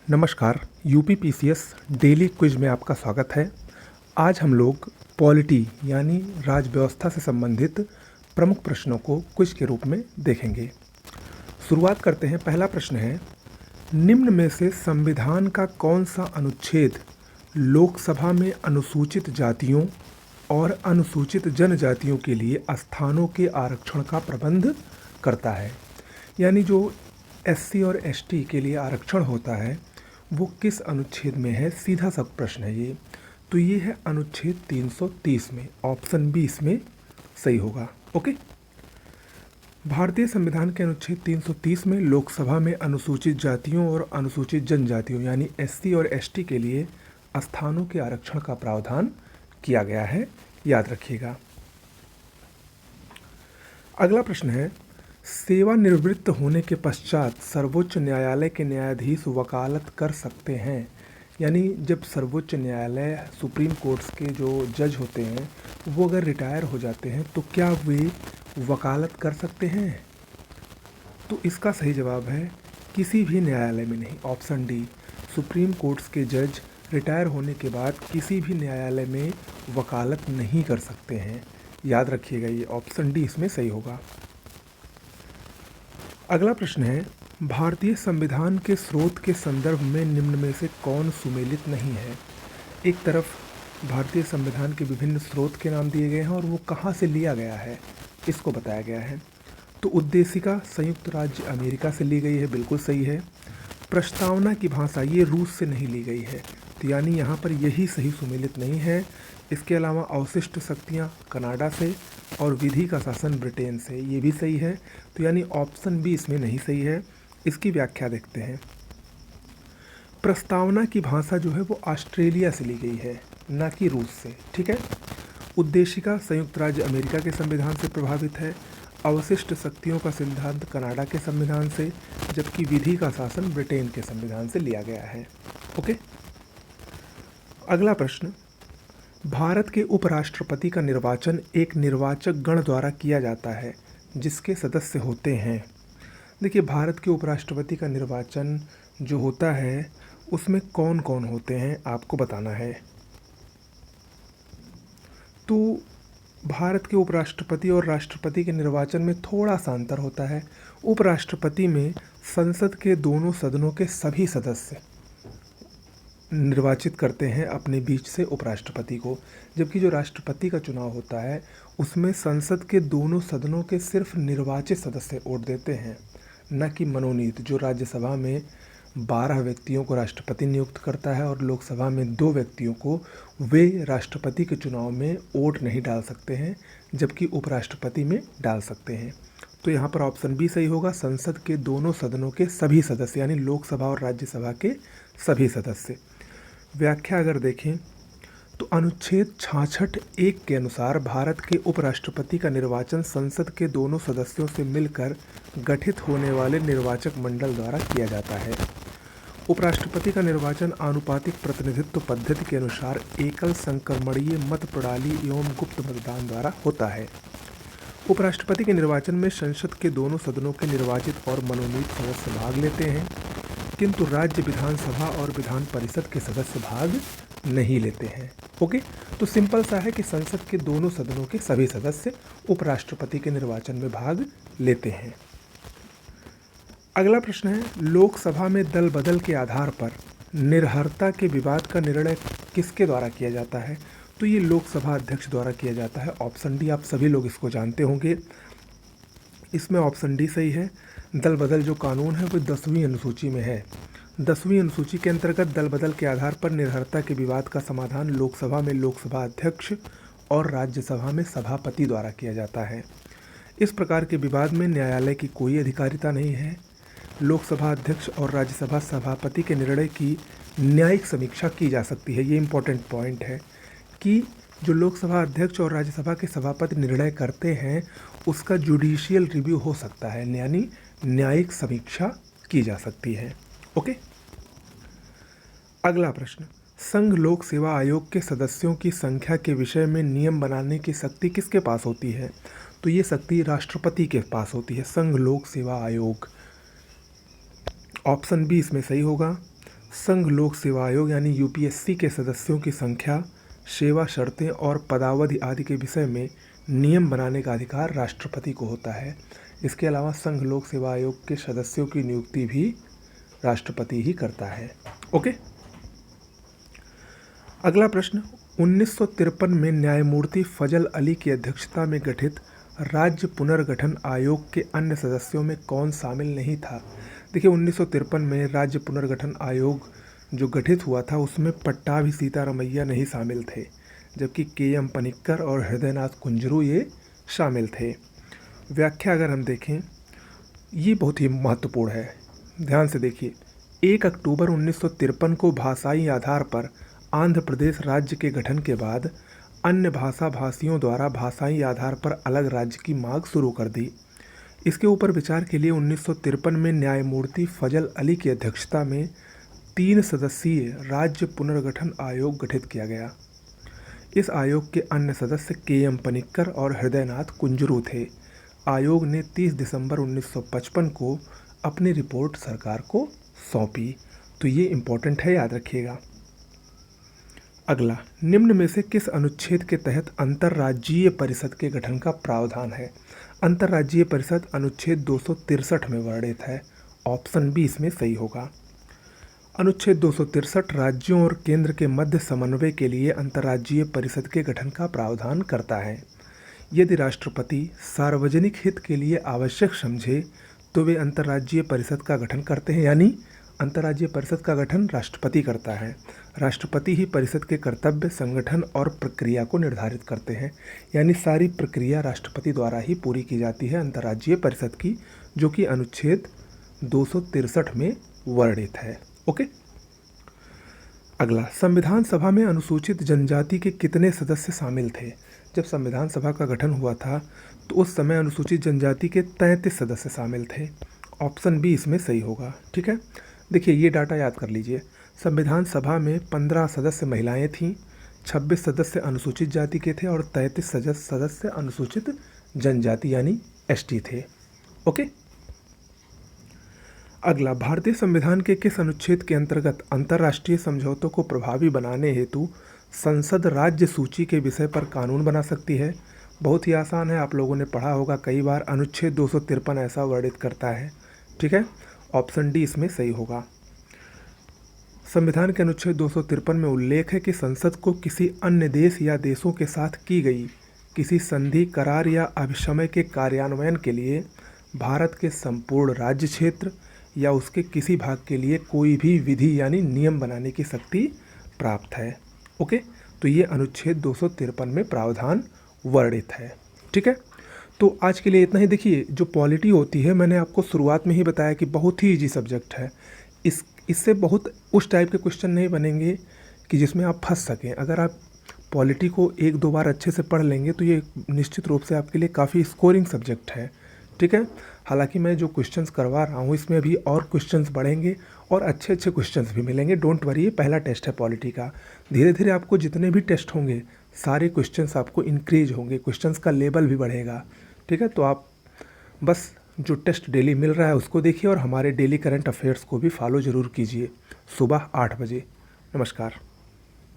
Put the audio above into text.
नमस्कार। UPPCS daily quiz में आपका स्वागत है। आज हम लोग पॉलिटी यानी राज व्यवस्था से संबंधित प्रमुख प्रश्नों को क्विज के रूप में देखेंगे। शुरुआत करते हैं। पहला प्रश्न है, निम्न में से संविधान का कौन सा अनुच्छेद लोकसभा में अनुसूचित जातियों और अनुसूचित जनजातियों के लिए स्थानों के आरक्षण का प्रबंध करता है? यानी जो एससी और एसटी के लिए आरक्षण होता है वो किस अनुच्छेद में है? सीधा सा प्रश्न है ये। तो ये है अनुच्छेद 330 में। ऑप्शन बी इसमें सही होगा। ओके। भारतीय संविधान के अनुच्छेद 330 में लोकसभा में अनुसूचित जातियों और अनुसूचित जनजातियों यानी एससी और एसटी के लिए स्थानों के आरक्षण का प्रावधान किया गया है, याद रखिएगा। अगला प्रश्न है, सेवानिवृत्त होने के पश्चात सर्वोच्च न्यायालय के न्यायाधीश वकालत कर सकते हैं? यानी जब सर्वोच्च न्यायालय सुप्रीम कोर्ट्स के जो जज होते हैं वो अगर रिटायर हो जाते हैं तो क्या वे वकालत कर सकते हैं? तो इसका सही जवाब है किसी भी न्यायालय में नहीं। ऑप्शन डी, सुप्रीम कोर्ट्स के जज रिटायर होने के बाद किसी भी न्यायालय में वकालत नहीं कर सकते हैं। याद रखिएगा, ये ऑप्शन डी इसमें सही होगा। अगला प्रश्न है, भारतीय संविधान के स्रोत के संदर्भ में निम्न में से कौन सुमेलित नहीं है? एक तरफ भारतीय संविधान के विभिन्न स्रोत के नाम दिए गए हैं और वो कहाँ से लिया गया है इसको बताया गया है। तो उद्देशिका संयुक्त राज्य अमेरिका से ली गई है, बिल्कुल सही है। प्रस्तावना की भाषा ये रूस से नहीं ली गई है, तो यानी यहाँ पर यही सही सुमेलित नहीं है। इसके अलावा अवशिष्ट शक्तियाँ कनाडा से और विधि का शासन ब्रिटेन से, ये भी सही है। तो यानी ऑप्शन बी इसमें नहीं सही है। इसकी व्याख्या देखते हैं। प्रस्तावना की भाषा जो है वो ऑस्ट्रेलिया से ली गई है, ना कि रूस से। ठीक है। उद्देशिका संयुक्त राज्य अमेरिका के संविधान से प्रभावित है। अवशिष्ट शक्तियों का सिद्धांत कनाडा के संविधान से, जबकि विधि का शासन ब्रिटेन के संविधान से लिया गया है। ओके। अगला प्रश्न, भारत के उपराष्ट्रपति का निर्वाचन एक निर्वाचक गण द्वारा किया जाता है जिसके सदस्य होते हैं। देखिए, भारत के उपराष्ट्रपति का निर्वाचन जो होता है उसमें कौन कौन होते हैं आपको बताना है। तो भारत के उपराष्ट्रपति और राष्ट्रपति के निर्वाचन में थोड़ा सा अंतर होता है। उपराष्ट्रपति में संसद के दोनों सदनों के सभी सदस्य निर्वाचित करते हैं अपने बीच से उपराष्ट्रपति को, जबकि जो राष्ट्रपति का चुनाव होता है उसमें संसद के दोनों सदनों के सिर्फ निर्वाचित सदस्य वोट देते हैं, न कि मनोनीत। जो राज्यसभा में 12 व्यक्तियों को राष्ट्रपति नियुक्त करता है और लोकसभा में 2 व्यक्तियों को, वे राष्ट्रपति के चुनाव में वोट नहीं डाल सकते हैं, जबकि उपराष्ट्रपति में डाल सकते हैं। तो यहाँ पर ऑप्शन बी सही होगा, संसद के दोनों सदनों के सभी सदस्य यानी लोकसभा और राज्यसभा के सभी सदस्य। व्याख्या अगर देखें तो अनुच्छेद 66(1) के अनुसार भारत के उपराष्ट्रपति का निर्वाचन संसद के दोनों सदस्यों से मिलकर गठित होने वाले निर्वाचक मंडल द्वारा किया जाता है। उपराष्ट्रपति का निर्वाचन आनुपातिक प्रतिनिधित्व पद्धति के अनुसार एकल संक्रमणीय मत प्रणाली एवं गुप्त मतदान द्वारा होता है। उपराष्ट्रपति के निर्वाचन में संसद के दोनों सदनों के निर्वाचित और मनोनीत सदस्य भाग लेते हैं, किंतु राज्य विधानसभा और विधान परिषद के सदस्य भाग नहीं लेते हैं। ओके। तो सिंपल सा है कि संसद के दोनों सदनों के सभी सदस्य उपराष्ट्रपति के निर्वाचन में भाग लेते हैं। अगला प्रश्न है, लोकसभा में दल बदल के आधार पर निर्हरता के विवाद का निर्णय किसके द्वारा किया जाता है? तो ये लोकसभा अध्यक्ष द्वारा किया जाता है। ऑप्शन डी, आप सभी लोग इसको जानते होंगे। इसमें ऑप्शन डी सही है। दल बदल जो कानून है वो 10वीं अनुसूची में है। 10वीं अनुसूची के अंतर्गत दल बदल के आधार पर निर्हरता के विवाद का समाधान लोकसभा में लोकसभा अध्यक्ष और राज्यसभा में सभापति द्वारा किया जाता है। इस प्रकार के विवाद में न्यायालय की कोई अधिकारिता नहीं है। लोकसभा अध्यक्ष और राज्यसभा सभापति के निर्णय की न्यायिक समीक्षा की जा सकती है। ये इंपॉर्टेंट पॉइंट है कि जो लोकसभा अध्यक्ष और राज्यसभा के सभापति निर्णय करते हैं उसका जुडिशियल रिव्यू हो सकता है, यानी न्यायिक समीक्षा की जा सकती है। ओके। अगला प्रश्न, संघ लोक सेवा आयोग के सदस्यों की संख्या के विषय में नियम बनाने की शक्ति किसके पास होती है? तो ये शक्ति राष्ट्रपति के पास होती है। संघ लोक सेवा आयोग, ऑप्शन बी इसमें सही होगा। संघ लोक सेवा आयोग यानी यूपीएससी के सदस्यों की संख्या, सेवा शर्तें और पदावधि आदि के विषय में नियम बनाने का अधिकार राष्ट्रपति को होता है। इसके अलावा संघ लोक सेवा आयोग के सदस्यों की नियुक्ति भी राष्ट्रपति ही करता है। ओके। अगला प्रश्न, 1953 में न्यायमूर्ति फजल अली की अध्यक्षता में गठित राज्य पुनर्गठन आयोग के अन्य सदस्यों में कौन शामिल नहीं था? देखिए, 1953 में राज्य पुनर्गठन आयोग जो गठित हुआ था उसमें पट्टाभी सीतारमैया नहीं शामिल थे, जबकि के.एम. पनिक्कर और हृदयनाथ कुंजरू ये शामिल थे। व्याख्या अगर हम देखें, ये बहुत ही महत्वपूर्ण है, ध्यान से देखिए। 1 अक्टूबर 1953 को भाषाई आधार पर आंध्र प्रदेश राज्य के गठन के बाद अन्य भाषा भाषियों द्वारा भाषाई आधार पर अलग राज्य की मांग शुरू कर दी। इसके ऊपर विचार के लिए 1953 में न्यायमूर्ति फजल अली की अध्यक्षता में 3 सदस्यीय राज्य पुनर्गठन आयोग गठित किया गया। इस आयोग के अन्य सदस्य के.एम. पनिक्कर और हृदयनाथ कुंजरू थे। आयोग ने 30 दिसंबर 1955 को अपनी रिपोर्ट सरकार को सौंपी। तो ये इम्पोर्टेंट है, याद रखिएगा। अगला, निम्न में से किस अनुच्छेद के तहत अंतर्राज्यीय परिषद के गठन का प्रावधान है? अंतर्राज्यीय परिषद अनुच्छेद 263 में वर्णित है। ऑप्शन बी इसमें सही होगा। अनुच्छेद 263 राज्यों और केंद्र के मध्य समन्वय के लिए अंतर्राज्यीय परिषद के गठन का प्रावधान करता है। यदि राष्ट्रपति सार्वजनिक हित के लिए आवश्यक समझे तो वे अंतर्राज्यीय परिषद का गठन करते हैं, यानी अंतर्राज्यीय परिषद का गठन राष्ट्रपति करता है। राष्ट्रपति ही परिषद के कर्तव्य, संगठन और प्रक्रिया को निर्धारित करते हैं, यानी सारी प्रक्रिया राष्ट्रपति द्वारा ही पूरी की जाती है अंतर्राज्यीय परिषद की, जो कि अनुच्छेद 263 में वर्णित है। ओके। अगला, संविधान सभा में अनुसूचित जनजाति के कितने सदस्य शामिल थे? जब संविधान सभा का गठन हुआ था तो उस समय अनुसूचित जनजाति के 33 सदस्य शामिल थे। ऑप्शन बी इसमें सही होगा। ठीक है, देखिए ये डाटा याद कर लीजिए। संविधान सभा में 15 सदस्य महिलाएं थीं, 26 सदस्य अनुसूचित जाति के थे और 33 सदस्य अनुसूचित जनजाति यानी एसटी थे। ओके। अगला, भारतीय संविधान के किस अनुच्छेद के अंतर्गत अंतर्राष्ट्रीय समझौतों को प्रभावी बनाने हेतु संसद राज्य सूची के विषय पर कानून बना सकती है? बहुत ही आसान है, आप लोगों ने पढ़ा होगा कई बार। अनुच्छेद 253 ऐसा वर्णित करता है। ठीक है, ऑप्शन डी इसमें सही होगा। संविधान के अनुच्छेद 253 में उल्लेख है कि संसद को किसी अन्य देश या देशों के साथ की गई किसी संधि, करार या अभिसमय के कार्यान्वयन के लिए भारत के संपूर्ण राज्य क्षेत्र या उसके किसी भाग के लिए कोई भी विधि यानी नियम बनाने की शक्ति प्राप्त है। ओके, तो ये अनुच्छेद 253 में प्रावधान वर्णित है। ठीक है, तो आज के लिए इतना ही। देखिए, जो पॉलिटी होती है, मैंने आपको शुरुआत में ही बताया कि बहुत ही इजी सब्जेक्ट है। इससे बहुत उस टाइप के क्वेश्चन नहीं बनेंगे कि जिसमें आप फंस सकें। अगर आप पॉलिटी को 1-2 बार अच्छे से पढ़ लेंगे तो ये निश्चित रूप से आपके लिए काफ़ी स्कोरिंग सब्जेक्ट है। ठीक है, हालांकि मैं जो क्वेश्चंस करवा रहा हूँ इसमें अभी और क्वेश्चंस बढ़ेंगे और अच्छे अच्छे क्वेश्चंस भी मिलेंगे। डोंट वरी, ये पहला टेस्ट है पॉलिटी का। धीरे धीरे आपको जितने भी टेस्ट होंगे सारे क्वेश्चंस आपको इंक्रीज होंगे, क्वेश्चंस का लेवल भी बढ़ेगा। ठीक है, तो आप बस जो टेस्ट डेली मिल रहा है उसको देखिए और हमारे डेली करंट अफेयर्स को भी फॉलो ज़रूर कीजिए सुबह 8 बजे। नमस्कार।